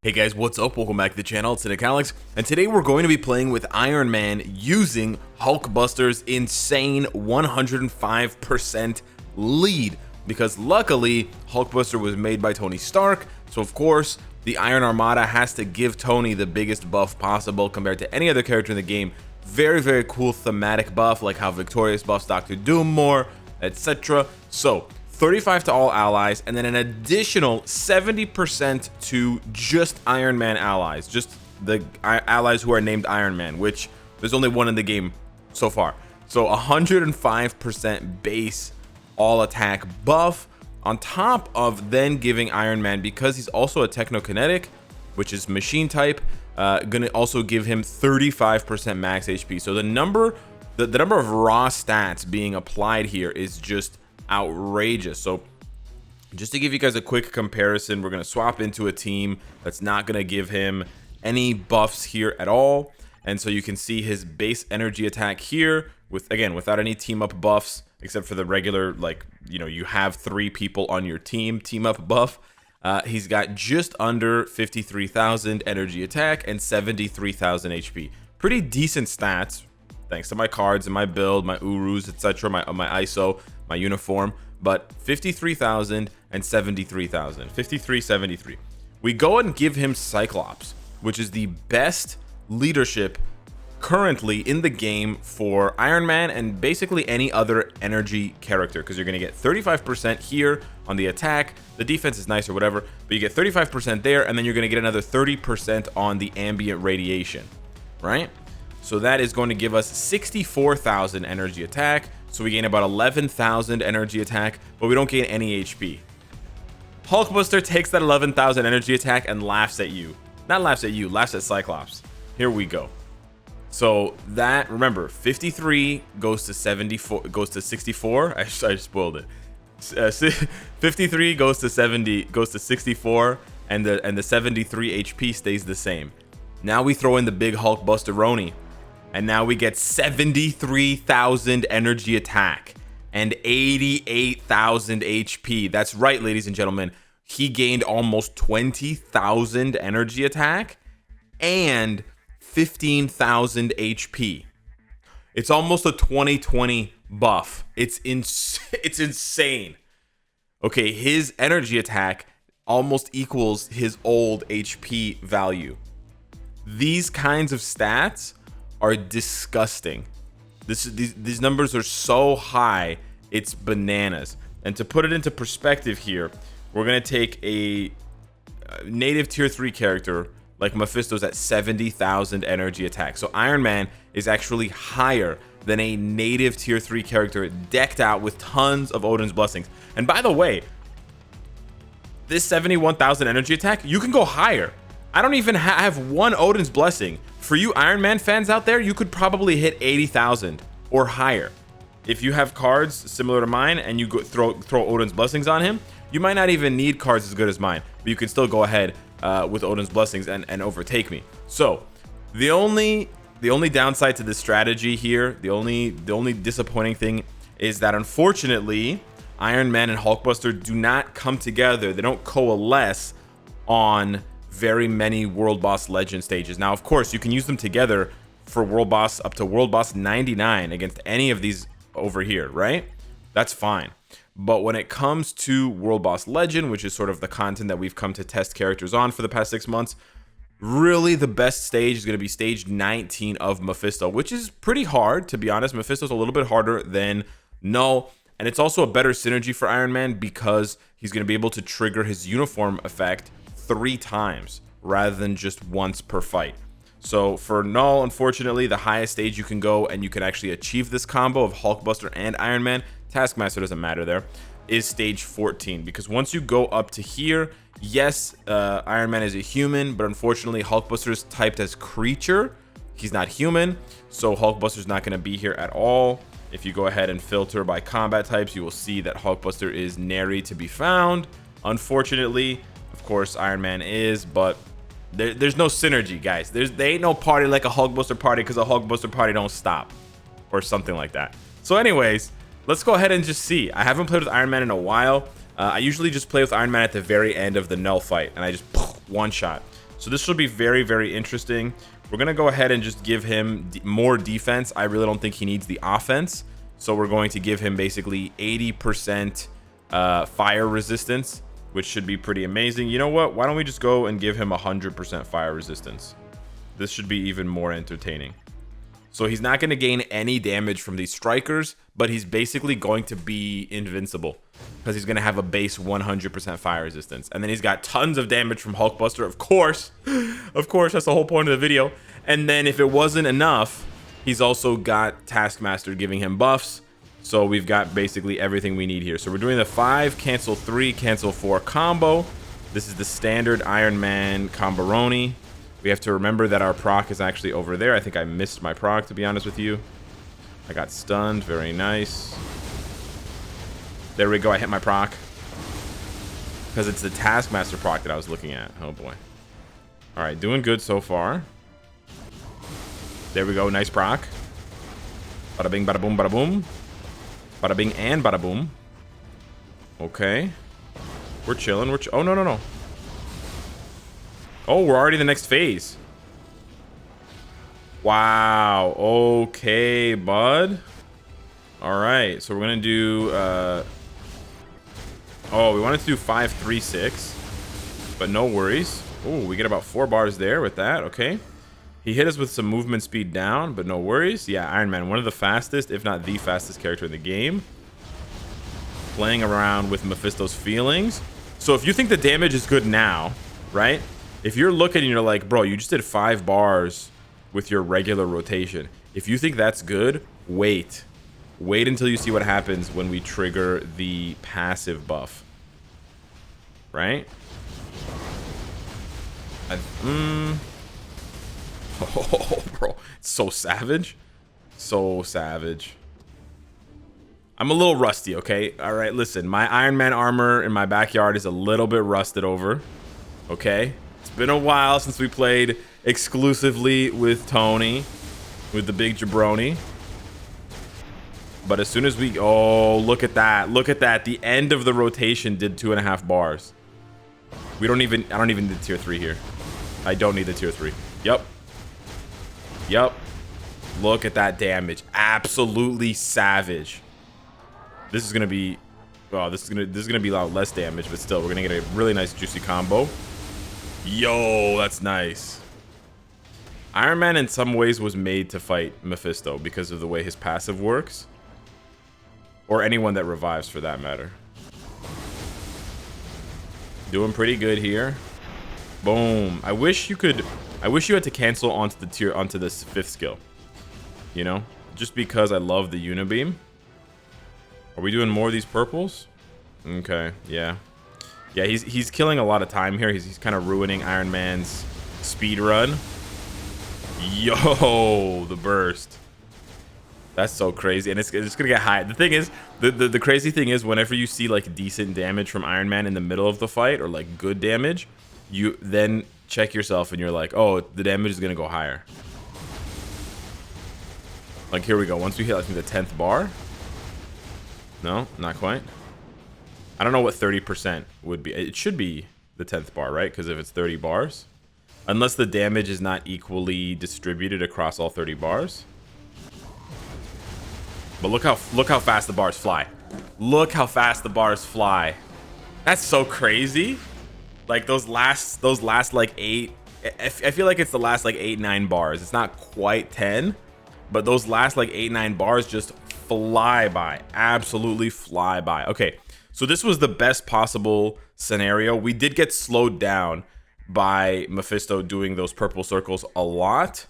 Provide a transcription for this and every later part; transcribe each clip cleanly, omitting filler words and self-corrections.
Hey guys, what's up? Welcome back to the channel. It's Cynicalex, and today we're going to be playing with Iron Man using Hulkbuster's insane 105% lead, because luckily Hulkbuster was made by Tony Stark, so of course the Iron Armada has to give Tony the biggest buff possible compared to any other character in the game. Very cool thematic buff, like how Victorious buffs Doctor Doom more, etc. So 35 to all allies, and then an additional 70% to just Iron Man allies, just the allies who are named Iron Man, which there's only one in the game so far. So 105% base all attack buff, on top of then giving Iron Man, because he's also a technokinetic, which is machine type, gonna also give him 35% max HP. So the number of raw stats being applied here is just outrageous. So just to give you guys a quick comparison, we're going to swap into a team that's not going to give him any buffs here at all, and so you can see his base energy attack here with, again, without any team up buffs, except for the regular, like, you know, you have 3 people on your team up buff. He's got just under 53,000 energy attack and 73,000 HP. Pretty decent stats thanks to my cards and my build, my Urus, etc., my ISO, my uniform, but 53,000 and 73,000, 5373. We go and give him Cyclops, which is the best leadership currently in the game for Iron Man and basically any other energy character, because you're going to get 35% here on the attack. The defense is nice or whatever, but you get 35% there, and then you're going to get another 30% on the ambient radiation, right? So that is going to give us 64,000 energy attack. So we gain about 11,000 energy attack, but we don't gain any HP. Hulkbuster takes that 11,000 energy attack and laughs at you. Not laughs at you, laughs at Cyclops. Here we go. So that, remember, 53 goes to 74, goes to 64. I spoiled it. 53 goes to 70, goes to 64, and the 73 HP stays the same. Now we throw in the big Hulkbuster Roni, and now we get 73,000 energy attack and 88,000 HP. That's right, ladies and gentlemen. He gained almost 20,000 energy attack and 15,000 HP. It's almost a 2020 buff. It's insane. Okay, his energy attack almost equals his old HP value. These kinds of stats are disgusting. These numbers are so high, it's bananas. And to put it into perspective here, we're gonna take a native tier 3 character like Mephisto's at 70,000 energy attack. So Iron Man is actually higher than a native tier 3 character decked out with tons of Odin's blessings. And by the way, this 71,000 energy attack, you can go higher. I don't even have one Odin's blessing. For you Iron Man fans out there, you could probably hit 80,000 or higher. If you have cards similar to mine and you go throw Odin's blessings on him, you might not even need cards as good as mine, but you can still go ahead with Odin's blessings and overtake me. So the only downside to this strategy here, the only disappointing thing is that unfortunately Iron Man and Hulkbuster do not come together. They don't coalesce on very many World Boss Legend stages. Now, of course, you can use them together for World Boss up to World Boss 99 against any of these over here, right? That's fine. But when it comes to World Boss Legend, which is sort of the content that we've come to test characters on for the past 6 months, really the best stage is going to be stage 19 of Mephisto, which is pretty hard, to be honest. Mephisto's a little bit harder than Null, and it's also a better synergy for Iron Man because he's going to be able to trigger his uniform effect 3 times rather than just once per fight. So for Null, unfortunately, the highest stage you can go and you can actually achieve this combo of Hulkbuster and Iron Man, Taskmaster doesn't matter there, is stage 14. Because once you go up to here, yes, Iron Man is a human, but unfortunately Hulkbuster is typed as creature. He's not human, so Hulkbuster's not going to be here at all. If you go ahead and filter by combat types, you will see that Hulkbuster is nary to be found. Unfortunately, of course, Iron Man is, but there's no synergy, guys. There ain't no party like a Hulkbuster party, because a Hulkbuster party don't stop, or something like that. So anyways, let's go ahead and just see. I haven't played with Iron Man in a while. I usually just play with Iron Man at the very end of the Null fight, and I just one shot. So this should be very, very interesting. We're going to go ahead and just give him more defense. I really don't think he needs the offense. So we're going to give him basically 80% fire resistance, which should be pretty amazing. You know what? Why don't we just go and give him 100% fire resistance? This should be even more entertaining. So he's not going to gain any damage from these strikers, but he's basically going to be invincible because he's going to have a base 100% fire resistance. And then he's got tons of damage from Hulkbuster, of course. Of course, that's the whole point of the video. And then if it wasn't enough, he's also got Taskmaster giving him buffs. So we've got basically everything we need here. So we're doing the 5, cancel 3, cancel 4 combo. This is the standard Iron Man comboroni. We have to remember that our proc is actually over there. I think I missed my proc, to be honest with you. I got stunned. Very nice. There we go. I hit my proc. Because it's the Taskmaster proc that I was looking at. Oh, boy. All right. Doing good so far. There we go. Nice proc. Bada bing, bada boom, bada boom. Bada bing and bada boom. Okay. We're chilling. Oh, no, no, no. Oh, we're already in the next phase. Wow. Okay, bud. All right. So we're going to do... Oh, we wanted to do 5, 3, 6. But no worries. Oh, we get about 4 bars there with that. Okay. He hit us with some movement speed down, but no worries. Yeah, Iron Man, one of the fastest, if not the fastest character in the game. Playing around with Mephisto's feelings. So if you think the damage is good now, right? If you're looking and you're like, bro, you just did 5 bars with your regular rotation. If you think that's good, wait. Wait until you see what happens when we trigger the passive buff. Right? Oh, bro. It's so savage. So savage. I'm a little rusty, okay? All right, listen. My Iron Man armor in my backyard is a little bit rusted over. Okay? It's been a while since we played exclusively with Tony. With the big jabroni. But as soon as we... Oh, look at that. Look at that. The end of the rotation did 2.5 bars. We don't even... I don't even need the tier 3 here. I don't need the tier 3. Yep. Yep. Look at that damage. Absolutely savage. This is gonna be... Oh, this is gonna be a lot less damage, but still, we're gonna get a really nice juicy combo. Yo, that's nice. Iron Man in some ways was made to fight Mephisto because of the way his passive works. Or anyone that revives for that matter. Doing pretty good here. Boom. I wish you had to cancel onto this 5th skill. You know? Just because I love the Unibeam. Are we doing more of these purples? Okay, yeah. Yeah, he's killing a lot of time here. He's kind of ruining Iron Man's speed run. Yo, the burst. That's so crazy, and it's gonna get high. The thing is, the crazy thing is, whenever you see like decent damage from Iron Man in the middle of the fight, or like good damage, you then check yourself and you're like, oh, the damage is gonna go higher. Like here we go. Once we hit, I think, the 10th bar. No, not quite. I don't know what 30% would be. It should be the 10th bar, right? Because if it's 30 bars, unless the damage is not equally distributed across all 30 bars. But look how fast the bars fly. Look how fast the bars fly. That's so crazy. Like those last like 8. I feel like it's the last like 8, 9 bars. It's not quite 10, but those last like 8, 9 bars just fly by. Absolutely fly by. Okay, so this was the best possible scenario. We did get slowed down by Mephisto doing those purple circles a lot.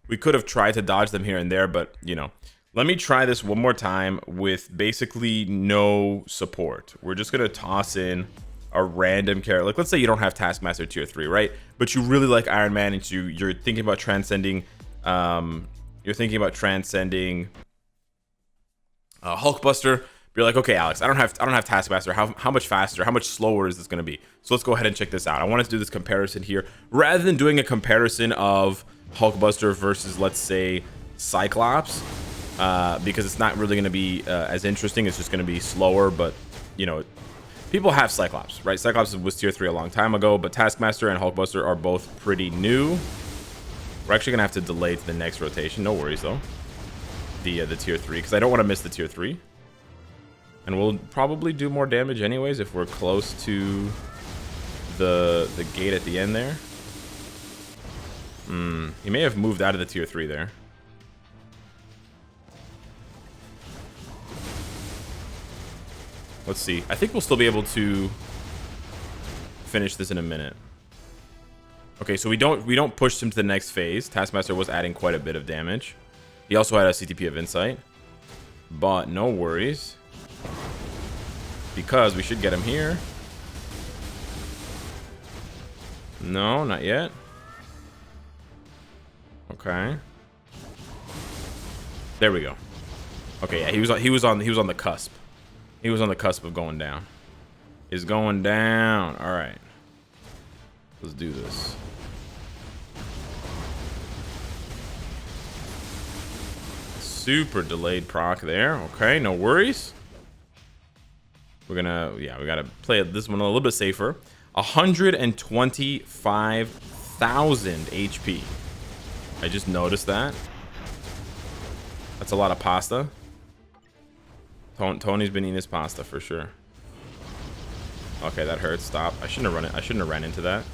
We could have tried to dodge them here and there, but you know. Let me try this one more time with basically no support. We're just gonna toss in a random character. Like, let's say you don't have Taskmaster tier 3, right? But you really like Iron Man, and you're thinking about transcending. You're thinking about transcending Hulkbuster. You're like, okay, Alex, I don't have Taskmaster. How much faster? How much slower is this gonna be? So let's go ahead and check this out. I wanted to do this comparison here rather than doing a comparison of Hulkbuster versus, let's say, Cyclops. Because it's not really going to be as interesting. It's just going to be slower, but you know, people have Cyclops, right? Cyclops was tier 3 a long time ago, but Taskmaster and Hulkbuster are both pretty new. We're actually gonna have to delay to the next rotation. No worries though. The tier 3, because I don't want to miss the tier 3. And we'll probably do more damage anyways if we're close to the gate at the end there. He may have moved out of the tier 3 there. Let's see. I think we'll still be able to finish this in a minute. Okay, so we don't push him to the next phase. Taskmaster was adding quite a bit of damage. He also had a CTP of Insight. But no worries. Because we should get him here. No, not yet. Okay. There we go. Okay, yeah, he was on the cusp. He was on the cusp of going down. He's going down. All right. Let's do this. Super delayed proc there. Okay, no worries. We're gonna, yeah, we gotta play this one a little bit safer. 125,000 HP. I just noticed that. That's a lot of pasta. Tony's been eating his pasta for sure. Okay, that hurts. Stop. I shouldn't have run it. I shouldn't have ran into that.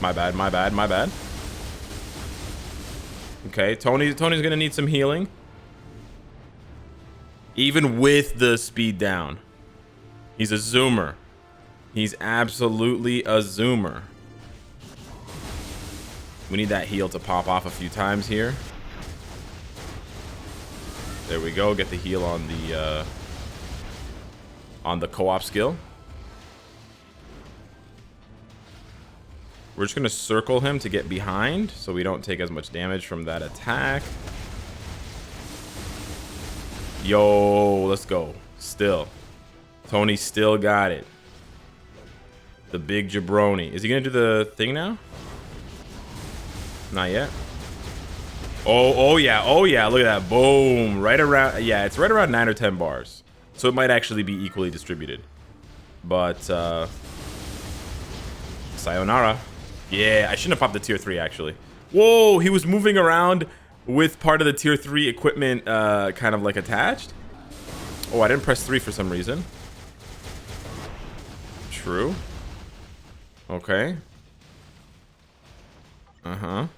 My bad. My bad. My bad. Okay, Tony's gonna need some healing. Even with the speed down. He's a zoomer. He's absolutely a zoomer. We need that heal to pop off a few times here. There we go. Get the heal on the co-op skill. We're just gonna circle him to get behind so we don't take as much damage from that attack. Yo, let's go. Still. Tony still got it. The big jabroni. Is he gonna do the thing now? Not yet. Oh yeah, oh yeah, look at that. Boom. Right around, yeah, it's right around 9 or 10 bars. So it might actually be equally distributed. But, sayonara. Yeah, I shouldn't have popped the tier 3 actually. Whoa, he was moving around with part of the tier 3 equipment kind of like attached. Oh, I didn't press 3 for some reason. True. Okay. Uh-huh.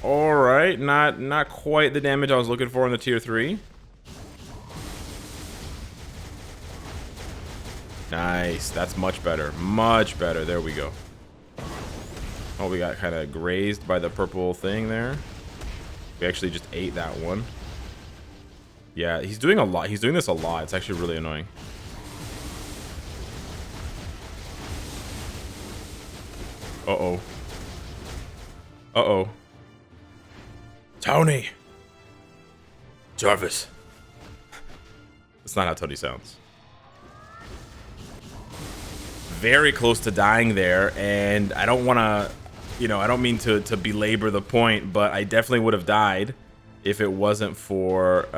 All right, not quite the damage I was looking for in the tier 3. Nice, that's much better. Much better. There we go. Oh, we got kind of grazed by the purple thing there. We actually just ate that one. Yeah, he's doing a lot. He's doing this a lot. It's actually really annoying. Uh-oh. Uh-oh. Tony! Jarvis. That's not how Tony sounds. Very close to dying there, and I don't want to, you know, I don't mean to belabor the point, but I definitely would have died if it wasn't for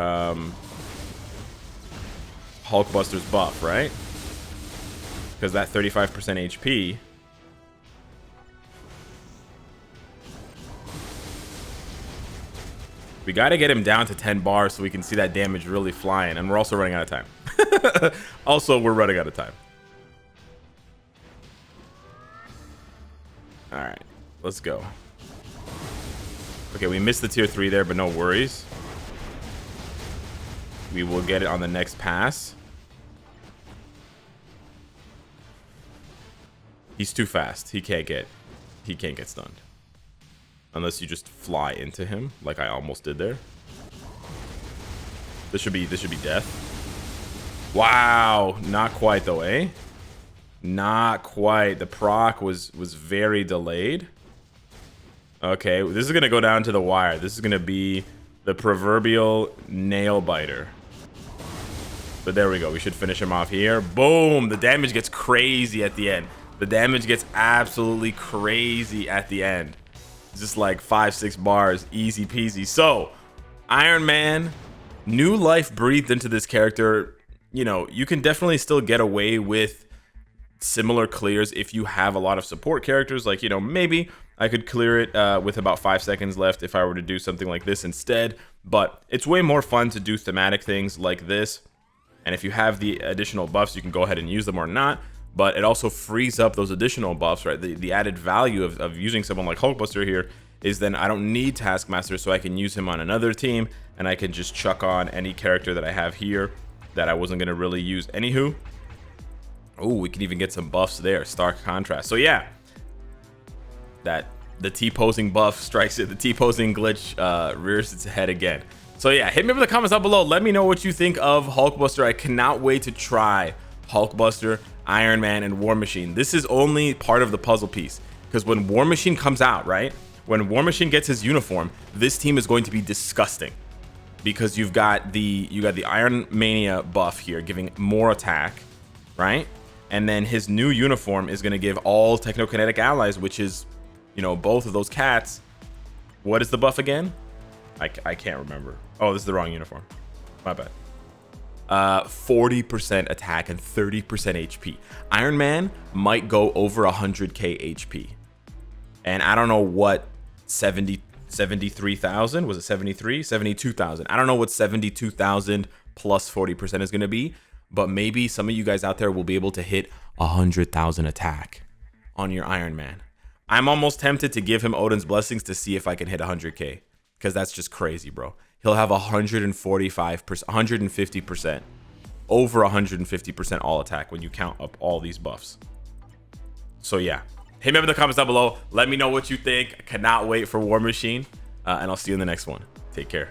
Hulkbuster's buff, right? Because that 35% HP. We got to get him down to 10 bars so we can see that damage really flying, and we're also running out of time. Also, we're running out of time. All right, let's go. Okay, we missed the tier 3 there, but no worries. We will get it on the next pass. He's too fast. He can't get stunned. Unless you just fly into him, like I almost did there. This should be death. Wow, not quite though, eh? Not quite. The proc was very delayed. Okay, this is gonna go down to the wire. This is gonna be the proverbial nail biter. But there we go. We should finish him off here. Boom! The damage gets crazy at the end. The damage gets absolutely crazy at the end. just like 5-6 bars, easy peasy. So Iron Man, new life breathed into this character. You know, you can definitely still get away with similar clears if you have a lot of support characters. Like, you know, maybe I could clear it with about 5 seconds left if I were to do something like this instead. But it's way more fun to do thematic things like this. And if you have the additional buffs, you can go ahead and use them or not. But it also frees up those additional buffs, right? The added value of using someone like Hulkbuster here is then I don't need Taskmaster, so I can use him on another team, and I can just chuck on any character that I have here that I wasn't going to really use anywho. Oh, we can even get some buffs there. Stark contrast. So yeah, that the T-posing buff strikes it. The T-posing glitch rears its head again. So yeah, hit me up in the comments down below. Let me know what you think of Hulkbuster. I cannot wait to try Hulkbuster, Iron Man, and War Machine. This is only part of the puzzle piece, because when War Machine comes out, right? When War Machine gets his uniform, this team is going to be disgusting, because you got the Iron Mania buff here, giving more attack, right? And then his new uniform is going to give all technokinetic allies, which is, you know, both of those cats. What is the buff again? I can't remember. Oh, this is the wrong uniform. My bad. 40% attack and 30% HP. Iron Man might go over 100k HP. And I don't know what 73,000, was it 73? 72,000. I don't know what 72,000 plus 40% is going to be, but maybe some of you guys out there will be able to hit 100,000 attack on your Iron Man. I'm almost tempted to give him Odin's Blessings to see if I can hit 100k, because that's just crazy, bro. He'll have 145%, 150%, over 150% all attack when you count up all these buffs. So yeah, hit me up in the comments down below. Let me know what you think. I cannot wait for War Machine, and I'll see you in the next one. Take care.